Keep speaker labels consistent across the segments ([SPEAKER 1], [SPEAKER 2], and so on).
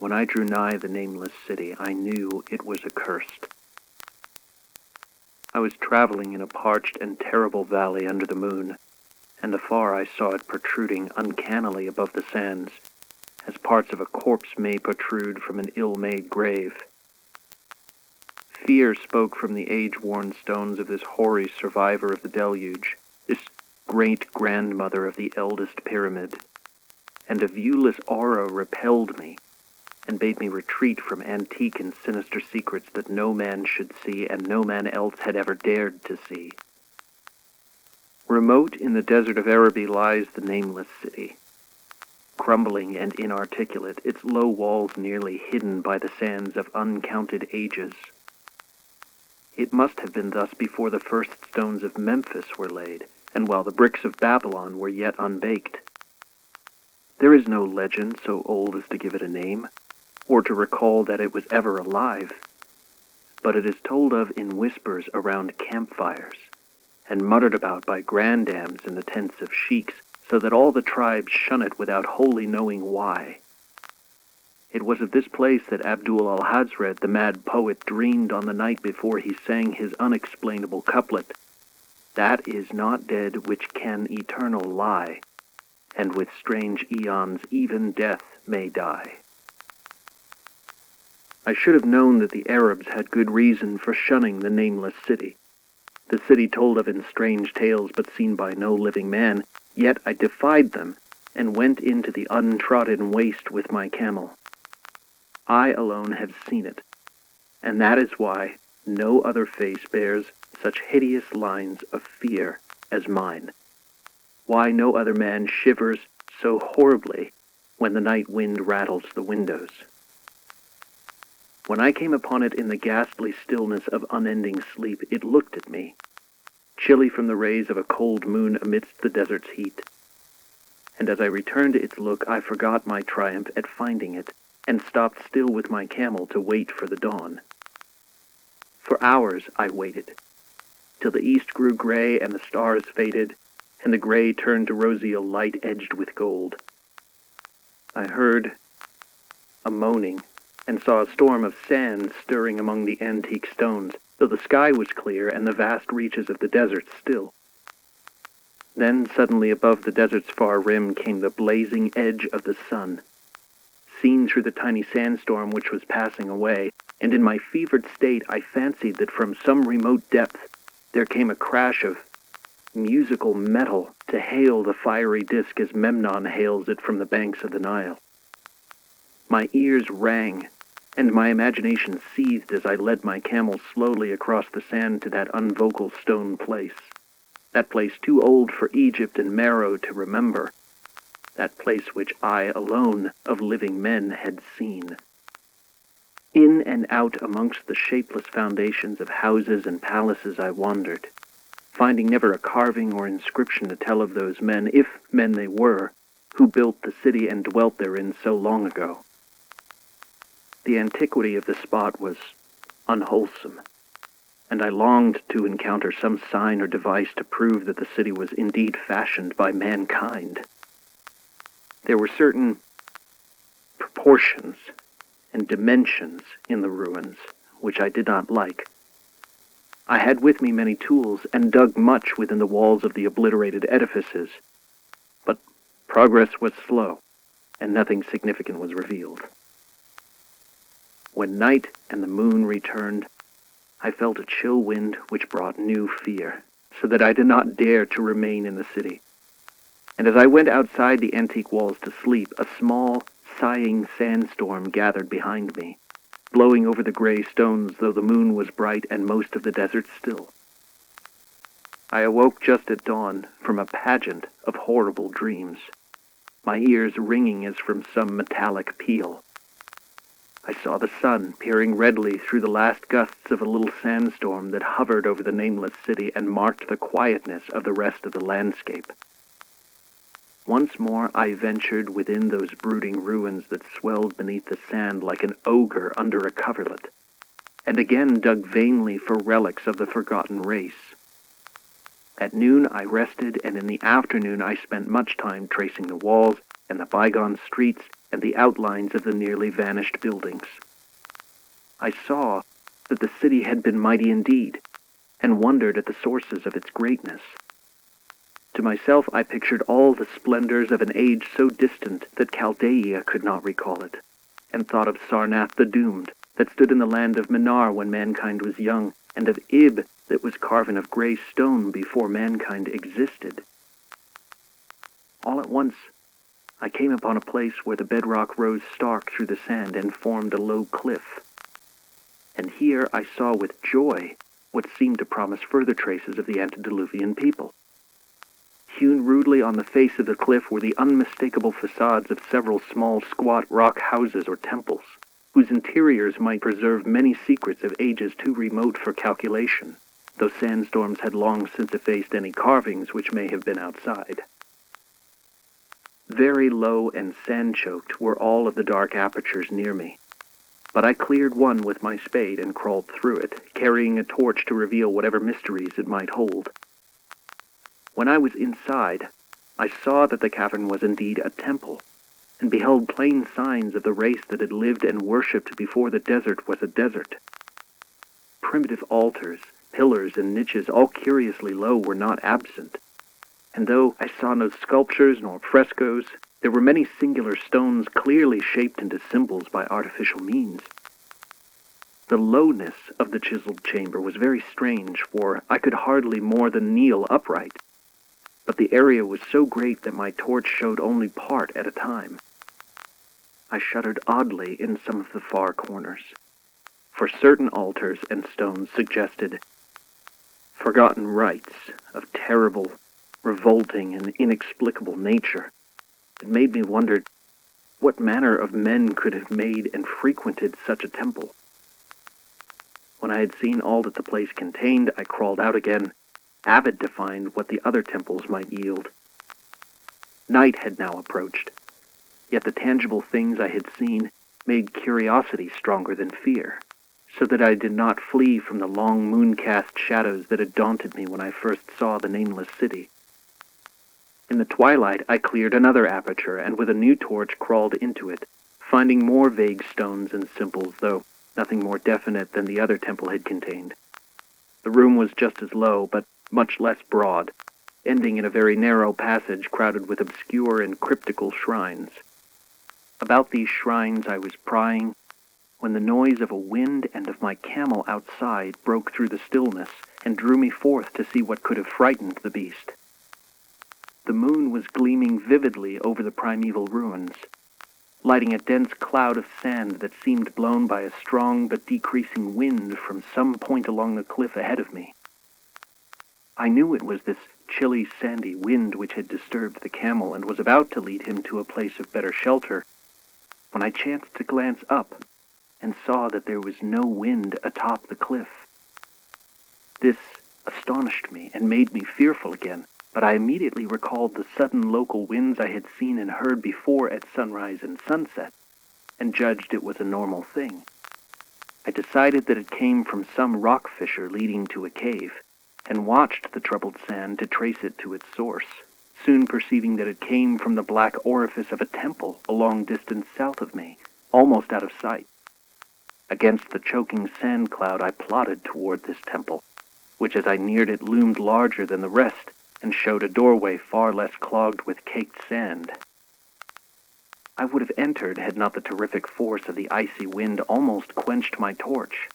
[SPEAKER 1] When I drew nigh the nameless city, I knew it was accursed. I was traveling in a parched and terrible valley under the moon, and afar I saw it protruding uncannily above the sands, as parts of a corpse may protrude from an ill-made grave. Fear spoke from the age-worn stones of this hoary survivor of the deluge, this great-grandmother of the eldest pyramid, and a viewless aura repelled me, and bade me retreat from antique and sinister secrets that no man should see and no man else had ever dared to see. Remote in the desert of Araby lies the Nameless City. Crumbling and inarticulate, its low walls nearly hidden by the sands of uncounted ages. It must have been thus before the first stones of Memphis were laid, and while the bricks of Babylon were yet unbaked. There is no legend so old as to give it a name, or to recall that it was ever alive, but it is told of in whispers around campfires, and muttered about by grandams in the tents of sheiks, so that all the tribes shun it without wholly knowing why. It was of this place that Abdul al-Hazred, the mad poet, dreamed on the night before he sang his unexplainable couplet, "That is not dead which can eternal lie, and with strange eons even death may die." I should have known that the Arabs had good reason for shunning the Nameless City, the city told of in strange tales but seen by no living man, yet I defied them and went into the untrodden waste with my camel. I alone have seen it, and that is why no other face bears such hideous lines of fear as mine, why no other man shivers so horribly when the night wind rattles the windows. When I came upon it in the ghastly stillness of unending sleep, it looked at me, chilly from the rays of a cold moon amidst the desert's heat. And as I returned its look, I forgot my triumph at finding it, and stopped still with my camel to wait for the dawn. For hours I waited, till the east grew gray and the stars faded, and the gray turned to roseal light edged with gold. I heard a moaning, and saw a storm of sand stirring among the antique stones, though the sky was clear and the vast reaches of the desert still. Then suddenly above the desert's far rim came the blazing edge of the sun, seen through the tiny sandstorm which was passing away, and in my fevered state I fancied that from some remote depth there came a crash of musical metal to hail the fiery disk as Memnon hails it from the banks of the Nile. My ears rang, and my imagination seethed as I led my camel slowly across the sand to that unvocal stone place, that place too old for Egypt and Meroe to remember, that place which I alone of living men had seen. In and out amongst the shapeless foundations of houses and palaces I wandered, finding never a carving or inscription to tell of those men, if men they were, who built the city and dwelt therein so long ago. The antiquity of the spot was unwholesome, and I longed to encounter some sign or device to prove that the city was indeed fashioned by mankind. There were certain proportions and dimensions in the ruins which I did not like. I had with me many tools and dug much within the walls of the obliterated edifices, but progress was slow, and nothing significant was revealed. When night and the moon returned, I felt a chill wind which brought new fear, so that I did not dare to remain in the city. And as I went outside the antique walls to sleep, a small, sighing sandstorm gathered behind me, blowing over the gray stones though the moon was bright and most of the desert still. I awoke just at dawn from a pageant of horrible dreams, my ears ringing as from some metallic peal. I saw the sun peering redly through the last gusts of a little sandstorm that hovered over the Nameless City and marked the quietness of the rest of the landscape. Once more I ventured within those brooding ruins that swelled beneath the sand like an ogre under a coverlet, and again dug vainly for relics of the forgotten race. At noon I rested, and in the afternoon I spent much time tracing the walls and the bygone streets and the outlines of the nearly vanished buildings. I saw that the city had been mighty indeed, and wondered at the sources of its greatness. To myself I pictured all the splendors of an age so distant that Chaldea could not recall it, and thought of Sarnath the Doomed, that stood in the land of Minar when mankind was young, and of Ib that was carven of grey stone before mankind existed. All at once, I came upon a place where the bedrock rose stark through the sand and formed a low cliff. And here I saw with joy what seemed to promise further traces of the antediluvian people. Hewn rudely on the face of the cliff were the unmistakable facades of several small, squat rock houses or temples, whose interiors might preserve many secrets of ages too remote for calculation, though sandstorms had long since effaced any carvings which may have been outside. Very low and sand-choked were all of the dark apertures near me, but I cleared one with my spade and crawled through it, carrying a torch to reveal whatever mysteries it might hold. When I was inside, I saw that the cavern was indeed a temple, and beheld plain signs of the race that had lived and worshipped before the desert was a desert. Primitive altars, pillars, and niches, all curiously low, were not absent, and though I saw no sculptures nor frescoes, there were many singular stones clearly shaped into symbols by artificial means. The lowness of the chiseled chamber was very strange, for I could hardly more than kneel upright, but the area was so great that my torch showed only part at a time. I shuddered oddly in some of the far corners, for certain altars and stones suggested forgotten rites of terrible, revolting, and inexplicable nature. It made me wonder what manner of men could have made and frequented such a temple. When I had seen all that the place contained, I crawled out again, avid to find what the other temples might yield. Night had now approached, yet the tangible things I had seen made curiosity stronger than fear, so that I did not flee from the long moon-cast shadows that had daunted me when I first saw the Nameless City. In the twilight I cleared another aperture, and with a new torch crawled into it, finding more vague stones and symbols, though nothing more definite than the other temple had contained. The room was just as low, but much less broad, ending in a very narrow passage crowded with obscure and cryptical shrines. About these shrines I was prying, when the noise of a wind and of my camel outside broke through the stillness and drew me forth to see what could have frightened the beast. The moon was gleaming vividly over the primeval ruins, lighting a dense cloud of sand that seemed blown by a strong but decreasing wind from some point along the cliff ahead of me. I knew it was this chilly, sandy wind which had disturbed the camel and was about to lead him to a place of better shelter, when I chanced to glance up and saw that there was no wind atop the cliff. This astonished me and made me fearful again, but I immediately recalled the sudden local winds I had seen and heard before at sunrise and sunset, and judged it was a normal thing. I decided that it came from some rock fissure leading to a cave, and watched the troubled sand to trace it to its source, soon perceiving that it came from the black orifice of a temple a long distance south of me, almost out of sight. Against the choking sand cloud I plodded toward this temple, which as I neared it loomed larger than the rest, and showed a doorway far less clogged with caked sand. I would have entered had not the terrific force of the icy wind almost quenched my torch.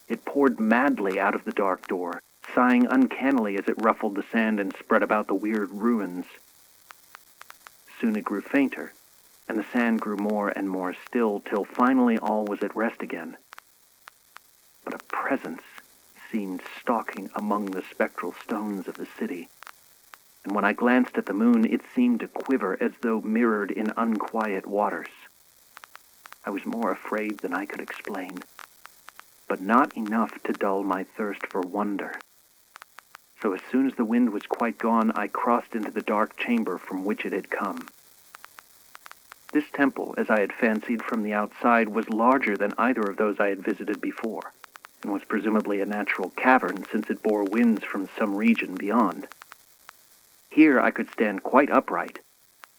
[SPEAKER 1] It poured madly out of the dark door, sighing uncannily as it ruffled the sand and spread about the weird ruins. Soon it grew fainter, and the sand grew more and more still, till finally all was at rest again. But a presence seemed stalking among the spectral stones of the city, and when I glanced at the moon, it seemed to quiver as though mirrored in unquiet waters. I was more afraid than I could explain, but not enough to dull my thirst for wonder. So as soon as the wind was quite gone, I crossed into the dark chamber from which it had come. This temple, as I had fancied from the outside, was larger than either of those I had visited before, and was presumably a natural cavern since it bore winds from some region beyond. Here I could stand quite upright,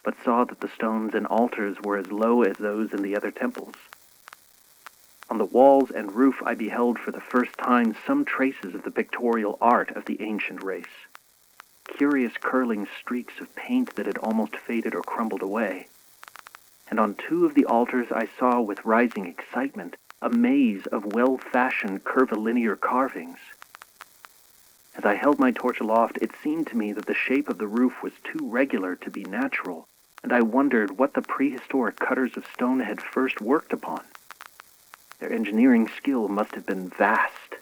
[SPEAKER 1] but saw that the stones and altars were as low as those in the other temples. On the walls and roof I beheld for the first time some traces of the pictorial art of the ancient race. Curious curling streaks of paint that had almost faded or crumbled away. And on two of the altars I saw with rising excitement a maze of well-fashioned curvilinear carvings. As I held my torch aloft, it seemed to me that the shape of the roof was too regular to be natural, and I wondered what the prehistoric cutters of stone had first worked upon. Their engineering skill must have been vast.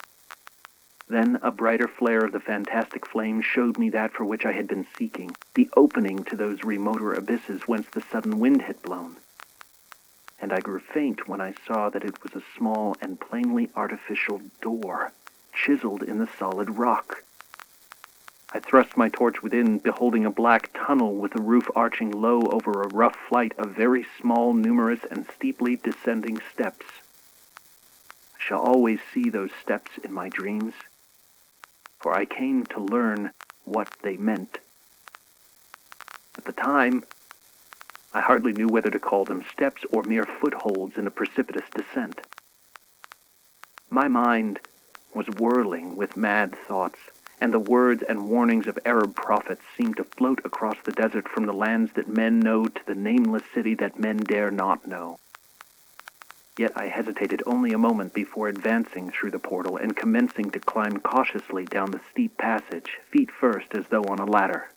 [SPEAKER 1] Then a brighter flare of the fantastic flame showed me that for which I had been seeking, the opening to those remoter abysses whence the sudden wind had blown. And I grew faint when I saw that it was a small and plainly artificial door, chiseled in the solid rock. I thrust my torch within, beholding a black tunnel with the roof arching low over a rough flight of very small, numerous, and steeply descending steps. I shall always see those steps in my dreams, for I came to learn what they meant. At the time, I hardly knew whether to call them steps or mere footholds in a precipitous descent. My mind was whirling with mad thoughts, and the words and warnings of Arab prophets seemed to float across the desert from the lands that men know to the nameless city that men dare not know. Yet I hesitated only a moment before advancing through the portal and commencing to climb cautiously down the steep passage, feet first as though on a ladder.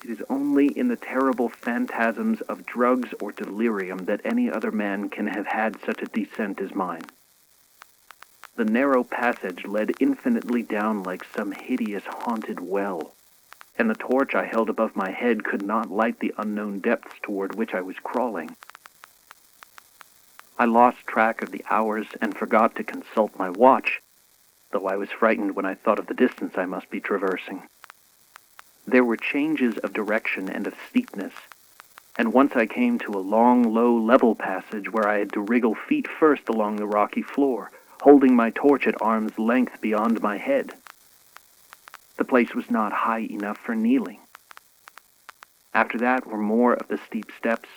[SPEAKER 1] It is only in the terrible phantasms of drugs or delirium that any other man can have had such a descent as mine. The narrow passage led infinitely down like some hideous haunted well, and the torch I held above my head could not light the unknown depths toward which I was crawling. I lost track of the hours and forgot to consult my watch, though I was frightened when I thought of the distance I must be traversing. There were changes of direction and of steepness, and once I came to a long, low, level passage where I had to wriggle feet first along the rocky floor, holding my torch at arm's length beyond my head. The place was not high enough for kneeling. After that were more of the steep steps,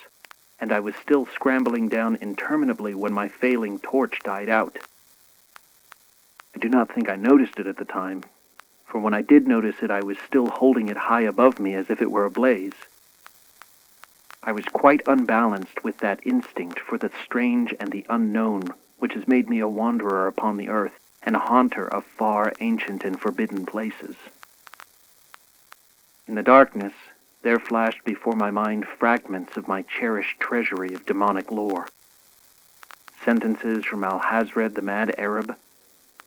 [SPEAKER 1] and I was still scrambling down interminably when my failing torch died out. I do not think I noticed it at the time, for when I did notice it, I was still holding it high above me as if it were ablaze. I was quite unbalanced with that instinct for the strange and the unknown which has made me a wanderer upon the earth and a haunter of far, ancient, and forbidden places. In the darkness, there flashed before my mind fragments of my cherished treasury of demonic lore. Sentences from Alhazred the Mad Arab,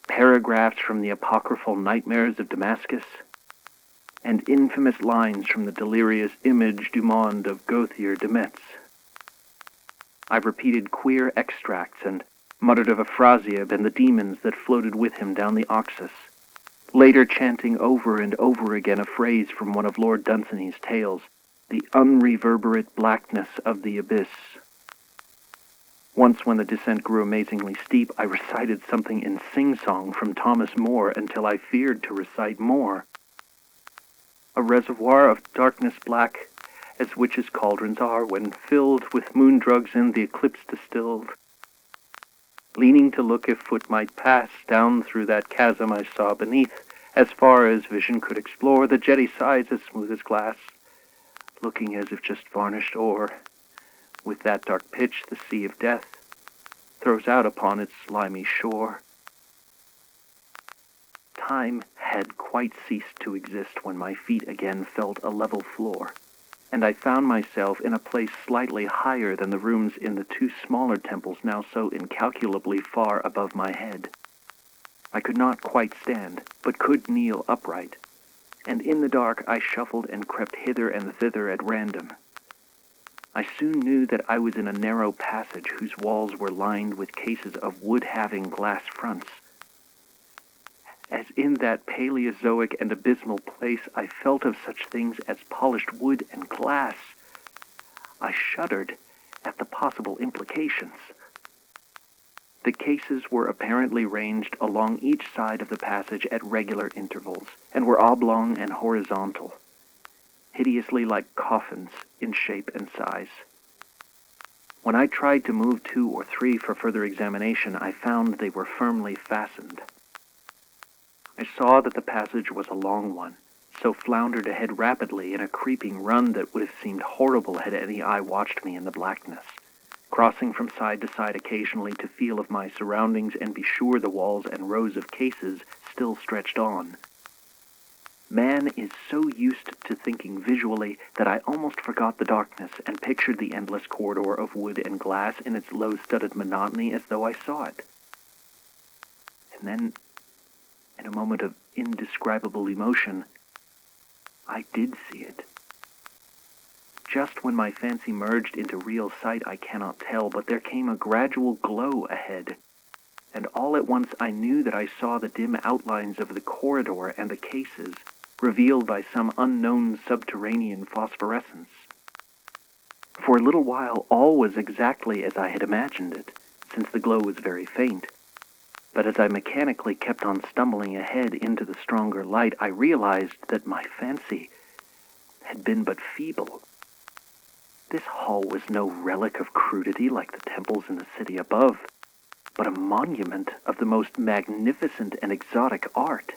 [SPEAKER 1] paragraphs from the apocryphal nightmares of Damascus, and infamous lines from the delirious Image du Monde of Gauthier de Metz. I repeated queer extracts and muttered of Afrasiab and the demons that floated with him down the Oxus, later chanting over and over again a phrase from one of Lord Dunsany's tales, the unreverberate blackness of the abyss. Once when the descent grew amazingly steep, I recited something in sing-song from Thomas More until I feared to recite more. A reservoir of darkness black, as witches' cauldrons are when filled with moon drugs in the eclipse distilled. Leaning to look if foot might pass down through that chasm I saw beneath, as far as vision could explore, the jetty sides as smooth as glass, looking as if just varnished ore, with that dark pitch the sea of death throws out upon its slimy shore. Time had quite ceased to exist when my feet again felt a level floor, and I found myself in a place slightly higher than the rooms in the two smaller temples now so incalculably far above my head. I could not quite stand, but could kneel upright, and in the dark I shuffled and crept hither and thither at random. I soon knew that I was in a narrow passage whose walls were lined with cases of wood-having glass fronts. As in that Paleozoic and abysmal place I felt of such things as polished wood and glass, I shuddered at the possible implications. The cases were apparently ranged along each side of the passage at regular intervals, and were oblong and horizontal. hideously like coffins in shape and size. When I tried to move 2 or 3 for further examination, I found they were firmly fastened. I saw that the passage was a long one, so floundered ahead rapidly in a creeping run that would have seemed horrible had any eye watched me in the blackness, crossing from side to side occasionally to feel of my surroundings and be sure the walls and rows of cases still stretched on. Man is so used to thinking visually that I almost forgot the darkness and pictured the endless corridor of wood and glass in its low-studded monotony as though I saw it. And then, in a moment of indescribable emotion, I did see it. Just when my fancy merged into real sight, I cannot tell, but there came a gradual glow ahead, and all at once I knew that I saw the dim outlines of the corridor and the cases, revealed by some unknown subterranean phosphorescence. For a little while all was exactly as I had imagined it, since the glow was very faint. But as I mechanically kept on stumbling ahead into the stronger light, I realized that my fancy had been but feeble. This hall was no relic of crudity like the temples in the city above, but a monument of the most magnificent and exotic art.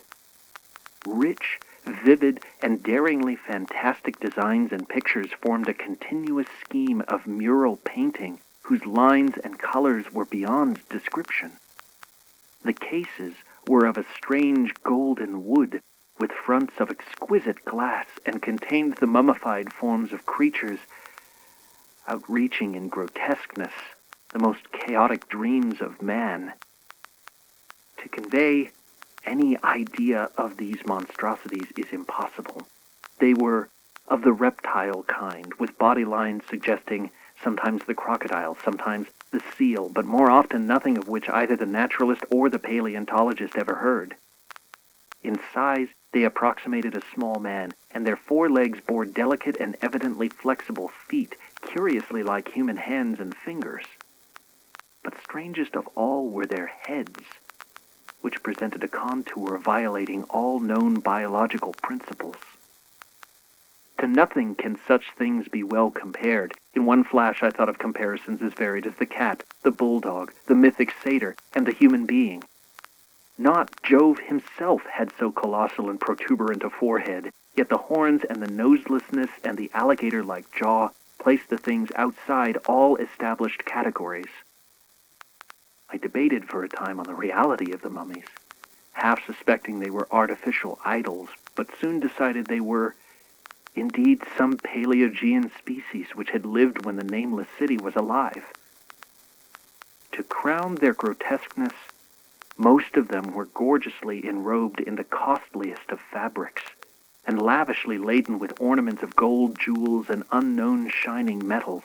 [SPEAKER 1] Rich, vivid, and daringly fantastic designs and pictures formed a continuous scheme of mural painting whose lines and colors were beyond description. The cases were of a strange golden wood with fronts of exquisite glass and contained the mummified forms of creatures outreaching in grotesqueness, the most chaotic dreams of man. To convey any idea of these monstrosities is impossible. They were of the reptile kind, with body lines suggesting sometimes the crocodile, sometimes the seal, but more often nothing of which either the naturalist or the paleontologist ever heard. In size, they approximated a small man, and their 4 legs bore delicate and evidently flexible feet, curiously like human hands and fingers. But strangest of all were their heads, which presented a contour violating all known biological principles. To nothing can such things be well compared. In one flash I thought of comparisons as varied as the cat, the bulldog, the mythic satyr, and the human being. Not Jove himself had so colossal and protuberant a forehead, yet the horns and the noselessness and the alligator-like jaw placed the things outside all established categories. I debated for a time on the reality of the mummies, half suspecting they were artificial idols, but soon decided they were indeed some Paleogean species which had lived when the Nameless City was alive. To crown their grotesqueness, most of them were gorgeously enrobed in the costliest of fabrics, and lavishly laden with ornaments of gold, jewels, and unknown shining metals.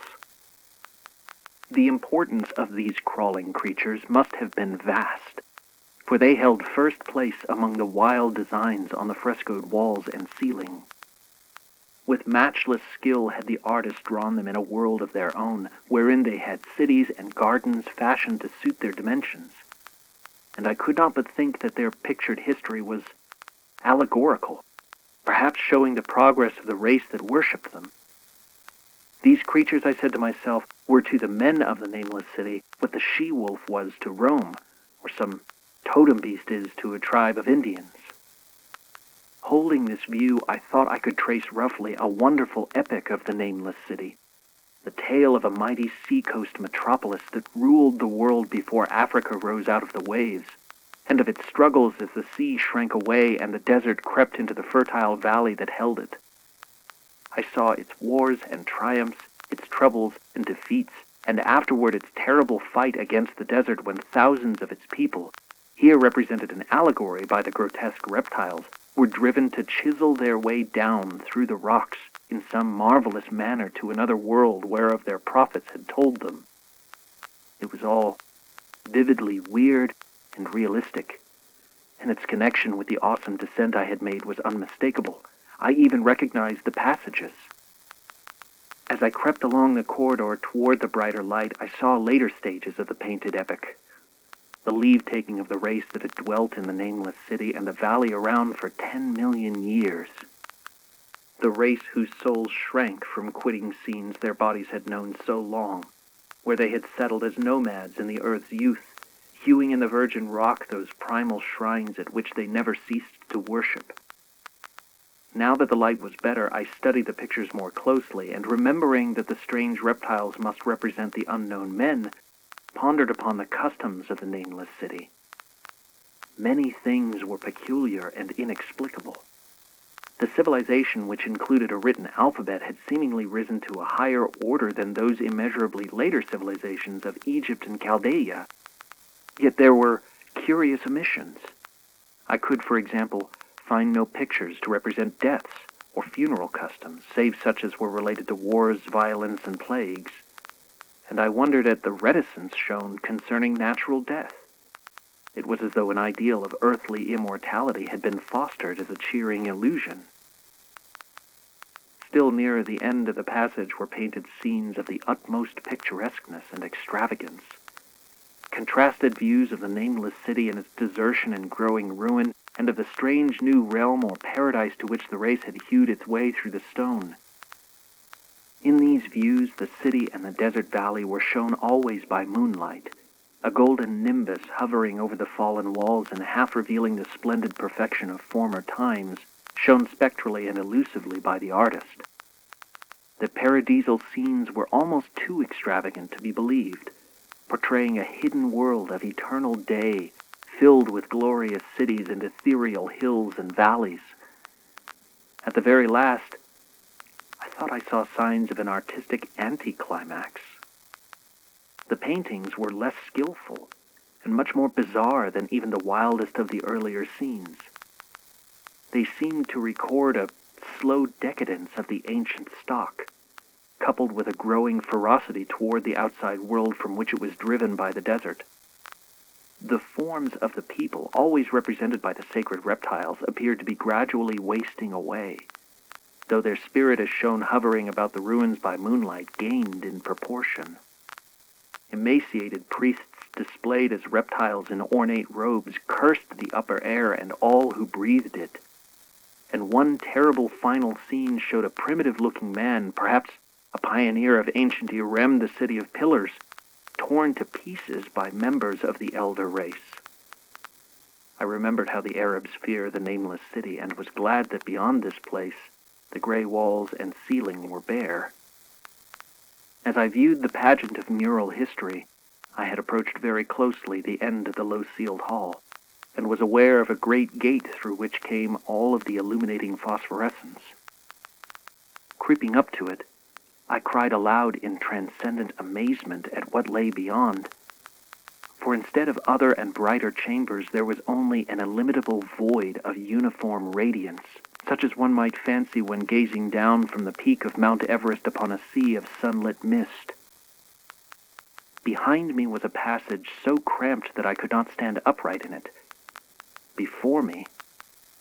[SPEAKER 1] The importance of these crawling creatures must have been vast, for they held first place among the wild designs on the frescoed walls and ceiling. With matchless skill had the artist drawn them in a world of their own, wherein they had cities and gardens fashioned to suit their dimensions. And I could not but think that their pictured history was allegorical, perhaps showing the progress of the race that worshipped them. These creatures, I said to myself, were to the men of the Nameless City what the she-wolf was to Rome, or some totem beast is to a tribe of Indians. Holding this view, I thought I could trace roughly a wonderful epic of the Nameless City, the tale of a mighty seacoast metropolis that ruled the world before Africa rose out of the waves, and of its struggles as the sea shrank away and the desert crept into the fertile valley that held it. I saw its wars and triumphs, its troubles and defeats, and afterward its terrible fight against the desert when thousands of its people, here represented an allegory by the grotesque reptiles, were driven to chisel their way down through the rocks in some marvelous manner to another world whereof their prophets had told them. It was all vividly weird and realistic, and its connection with the awesome descent I had made was unmistakable. I even recognized the passages. As I crept along the corridor toward the brighter light, I saw later stages of the painted epic. The leave-taking of the race that had dwelt in the Nameless City and the valley around for 10 million years. the race whose souls shrank from quitting scenes their bodies had known so long, where they had settled as nomads in the earth's youth, hewing in the virgin rock those primal shrines at which they never ceased to worship. Now that the light was better, I studied the pictures more closely, and remembering that the strange reptiles must represent the unknown men, pondered upon the customs of the Nameless City. Many things were peculiar and inexplicable. The civilization, which included a written alphabet, had seemingly risen to a higher order than those immeasurably later civilizations of Egypt and Chaldea. Yet there were curious omissions. I could, for example, find no pictures to represent deaths or funeral customs, save such as were related to wars, violence, and plagues, and I wondered at the reticence shown concerning natural death. It was as though an ideal of earthly immortality had been fostered as a cheering illusion. Still nearer the end of the passage were painted scenes of the utmost picturesqueness and extravagance. Contrasted views of the Nameless City and its desertion and growing ruin, and of the strange new realm or paradise to which the race had hewed its way through the stone. In these views, the city and the desert valley were shown always by moonlight, a golden nimbus hovering over the fallen walls and half revealing the splendid perfection of former times, shown spectrally and elusively by the artist. The paradisal scenes were almost too extravagant to be believed, portraying a hidden world of eternal day, filled with glorious cities and ethereal hills and valleys. At the very last, I thought I saw signs of an artistic anticlimax. The paintings were less skillful and much more bizarre than even the wildest of the earlier scenes. They seemed to record a slow decadence of the ancient stock, coupled with a growing ferocity toward the outside world from which it was driven by the desert. The forms of the people, always represented by the sacred reptiles, appeared to be gradually wasting away, though their spirit as shown hovering about the ruins by moonlight gained in proportion. Emaciated priests displayed as reptiles in ornate robes cursed the upper air and all who breathed it. And one terrible final scene showed a primitive-looking man, perhaps a pioneer of ancient Irem, the city of pillars, torn to pieces by members of the elder race. I remembered how the Arabs fear the Nameless City and was glad that beyond this place, the gray walls and ceiling were bare. As I viewed the pageant of mural history, I had approached very closely the end of the low-ceiled hall, and was aware of a great gate through which came all of the illuminating phosphorescence. Creeping up to it, I cried aloud in transcendent amazement at what lay beyond, for instead of other and brighter chambers, there was only an illimitable void of uniform radiance, such as one might fancy when gazing down from the peak of Mount Everest upon a sea of sunlit mist. Behind me was a passage so cramped that I could not stand upright in it. Before me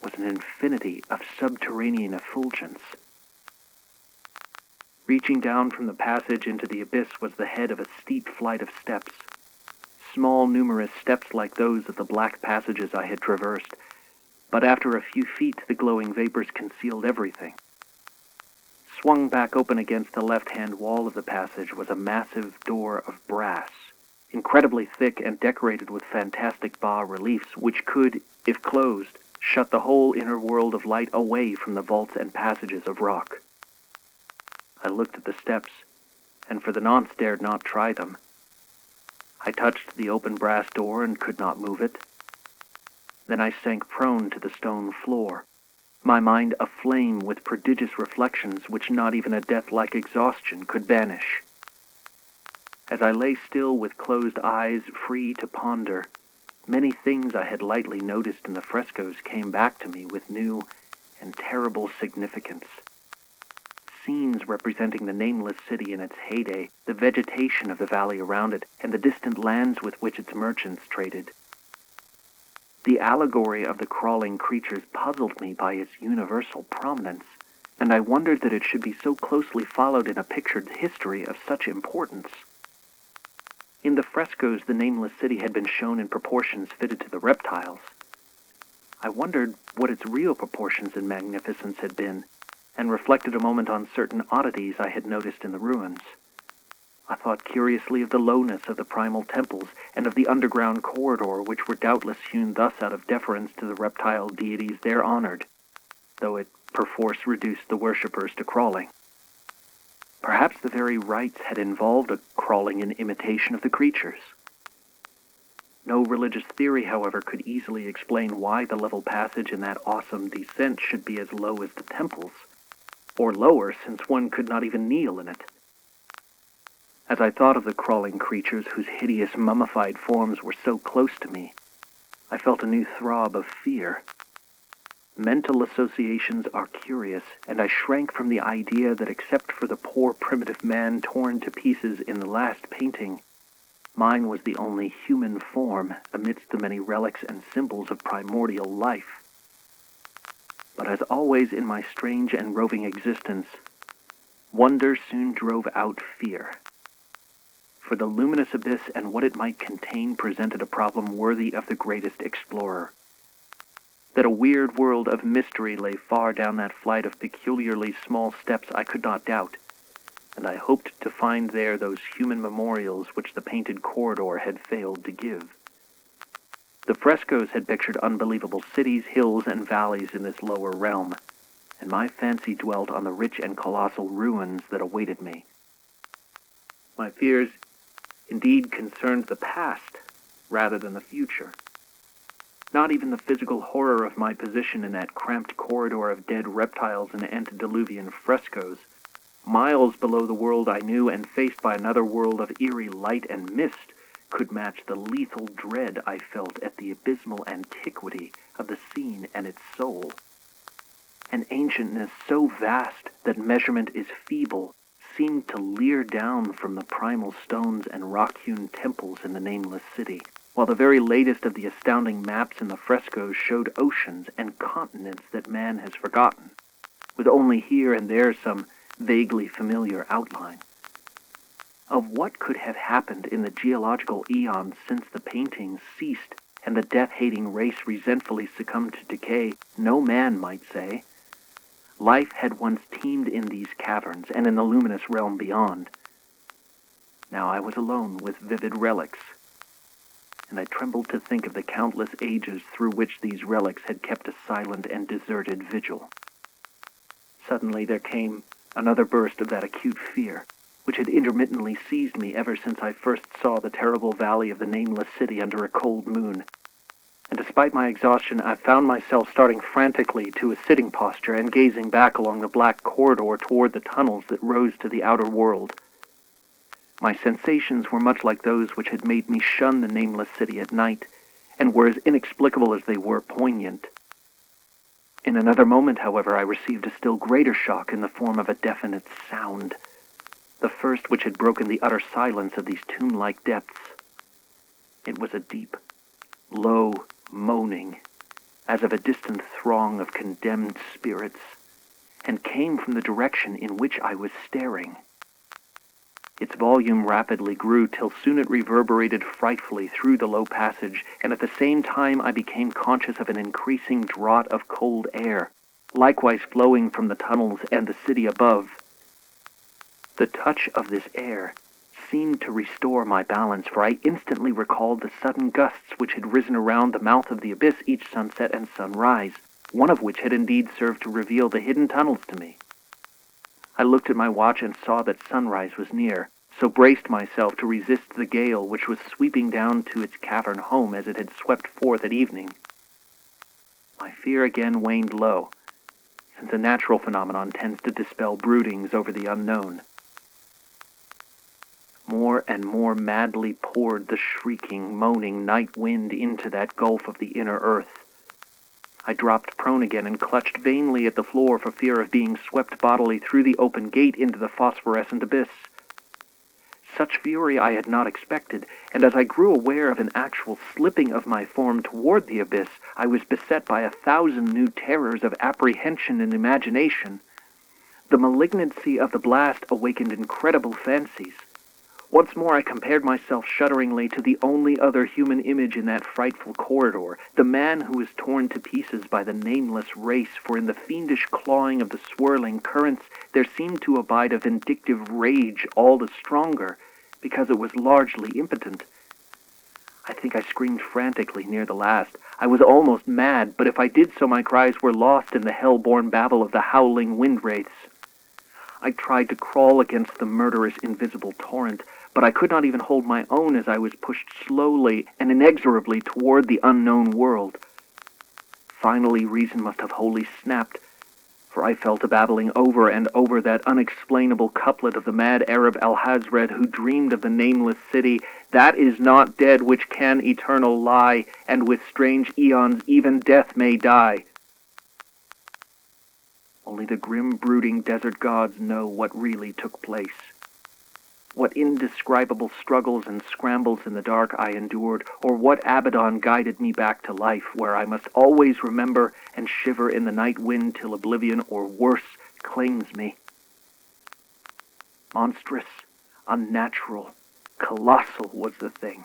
[SPEAKER 1] was an infinity of subterranean effulgence. Reaching down from the passage into the abyss was the head of a steep flight of steps, small numerous steps like those of the black passages I had traversed, but after a few feet the glowing vapors concealed everything. Swung back open against the left-hand wall of the passage was a massive door of brass, incredibly thick and decorated with fantastic bas-reliefs which could, if closed, shut the whole inner world of light away from the vaults and passages of rock. I looked at the steps, and for the nonce dared not try them. I touched the open brass door and could not move it. Then I sank prone to the stone floor, my mind aflame with prodigious reflections which not even a death-like exhaustion could banish. As I lay still with closed eyes, free to ponder, many things I had lightly noticed in the frescoes came back to me with new and terrible significance. Scenes representing the Nameless City in its heyday, the vegetation of the valley around it, and the distant lands with which its merchants traded. The allegory of the crawling creatures puzzled me by its universal prominence, and I wondered that it should be so closely followed in a pictured history of such importance. In the frescoes, the Nameless City had been shown in proportions fitted to the reptiles. I wondered what its real proportions and magnificence had been, and reflected a moment on certain oddities I had noticed in the ruins. I thought curiously of the lowness of the primal temples and of the underground corridor, which were doubtless hewn thus out of deference to the reptile deities there honored, though it perforce reduced the worshippers to crawling. Perhaps the very rites had involved a crawling in imitation of the creatures. No religious theory, however, could easily explain why the level passage in that awesome descent should be as low as the temples, or lower, since one could not even kneel in it. As I thought of the crawling creatures whose hideous mummified forms were so close to me, I felt a new throb of fear. Mental associations are curious, and I shrank from the idea that except for the poor primitive man torn to pieces in the last painting, mine was the only human form amidst the many relics and symbols of primordial life. But as always in my strange and roving existence, wonder soon drove out fear. For the luminous abyss and what it might contain presented a problem worthy of the greatest explorer. That a weird world of mystery lay far down that flight of peculiarly small steps I could not doubt, and I hoped to find there those human memorials which the painted corridor had failed to give. The frescoes had pictured unbelievable cities, hills, and valleys in this lower realm, and my fancy dwelt on the rich and colossal ruins that awaited me. My fears indeed concerned the past rather than the future. Not even the physical horror of my position in that cramped corridor of dead reptiles and antediluvian frescoes, miles below the world I knew and faced by another world of eerie light and mist, could match the lethal dread I felt at the abysmal antiquity of the scene and its soul. An ancientness so vast that measurement is feeble seemed to leer down from the primal stones and rock-hewn temples in the Nameless City, while the very latest of the astounding maps in the frescoes showed oceans and continents that man has forgotten, with only here and there some vaguely familiar outline. Of what could have happened in the geological eons since the paintings ceased and the death-hating race resentfully succumbed to decay, no man might say. Life had once teemed in these caverns and in the luminous realm beyond. Now I was alone with vivid relics, and I trembled to think of the countless ages through which these relics had kept a silent and deserted vigil. Suddenly there came another burst of that acute fear, which had intermittently seized me ever since I first saw the terrible valley of the Nameless City under a cold moon. And despite my exhaustion, I found myself starting frantically to a sitting posture and gazing back along the black corridor toward the tunnels that rose to the outer world. My sensations were much like those which had made me shun the Nameless City at night, and were as inexplicable as they were poignant. In another moment, however, I received a still greater shock in the form of a definite sound, the first which had broken the utter silence of these tomb-like depths. It was a deep, low moaning, as of a distant throng of condemned spirits, and came from the direction in which I was staring. Its volume rapidly grew till soon it reverberated frightfully through the low passage, and at the same time I became conscious of an increasing draught of cold air, likewise flowing from the tunnels and the city above. The touch of this air seemed to restore my balance, for I instantly recalled the sudden gusts which had risen around the mouth of the abyss each sunset and sunrise, one of which had indeed served to reveal the hidden tunnels to me. I looked at my watch and saw that sunrise was near, so braced myself to resist the gale which was sweeping down to its cavern home as it had swept forth at evening. My fear again waned low, since a natural phenomenon tends to dispel broodings over the unknown. More and more madly poured the shrieking, moaning night wind into that gulf of the inner earth. I dropped prone again and clutched vainly at the floor for fear of being swept bodily through the open gate into the phosphorescent abyss. Such fury I had not expected, and as I grew aware of an actual slipping of my form toward the abyss, I was beset by 1,000 new terrors of apprehension and imagination. The malignancy of the blast awakened incredible fancies. Once more I compared myself shudderingly to the only other human image in that frightful corridor, the man who was torn to pieces by the nameless race, for in the fiendish clawing of the swirling currents there seemed to abide a vindictive rage all the stronger, because it was largely impotent. I think I screamed frantically near the last. I was almost mad, but if I did so my cries were lost in the hell-born babble of the howling wind wraiths. I tried to crawl against the murderous invisible torrent, but I could not even hold my own as I was pushed slowly and inexorably toward the unknown world. Finally, reason must have wholly snapped, for I fell to babbling over and over that unexplainable couplet of the mad Arab Alhazred who dreamed of the nameless city, that is not dead which can eternal lie, and with strange eons even death may die. Only the grim, brooding desert gods know what really took place. What indescribable struggles and scrambles in the dark I endured, or what Abaddon guided me back to life, where I must always remember and shiver in the night wind till oblivion, or worse, claims me. Monstrous, unnatural, colossal was the thing.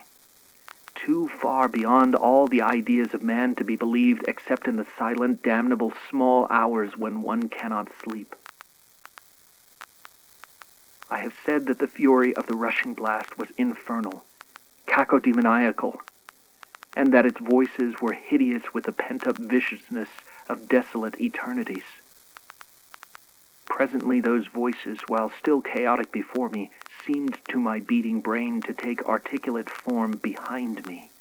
[SPEAKER 1] Too far beyond all the ideas of man to be believed except in the silent, damnable small hours when one cannot sleep. I have said that the fury of the rushing blast was infernal, cacodemoniacal, and that its voices were hideous with the pent-up viciousness of desolate eternities. Presently those voices, while still chaotic before me, seemed to my beating brain to take articulate form behind me,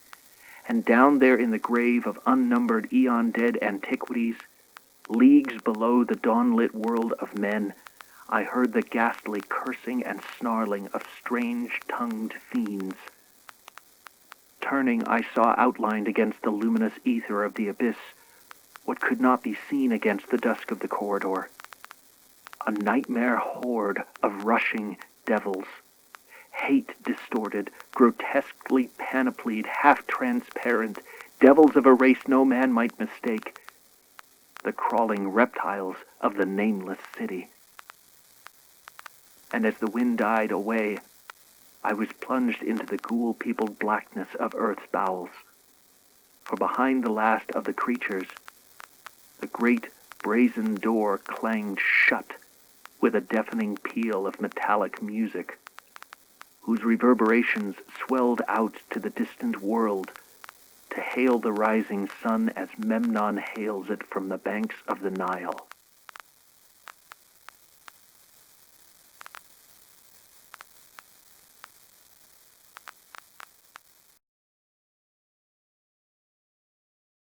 [SPEAKER 1] and down there in the grave of unnumbered eon-dead antiquities, leagues below the dawn-lit world of men, I heard the ghastly cursing and snarling of strange-tongued fiends. Turning, I saw outlined against the luminous ether of the abyss what could not be seen against the dusk of the corridor. A nightmare horde of rushing devils, hate-distorted, grotesquely panoplied, half-transparent, devils of a race no man might mistake, the crawling reptiles of the Nameless City. And as the wind died away, I was plunged into the ghoul-peopled blackness of Earth's bowels. For behind the last of the creatures, the great brazen door clanged shut with a deafening peal of metallic music, whose reverberations swelled out to the distant world to hail the rising sun as Memnon hails it from the banks of the Nile.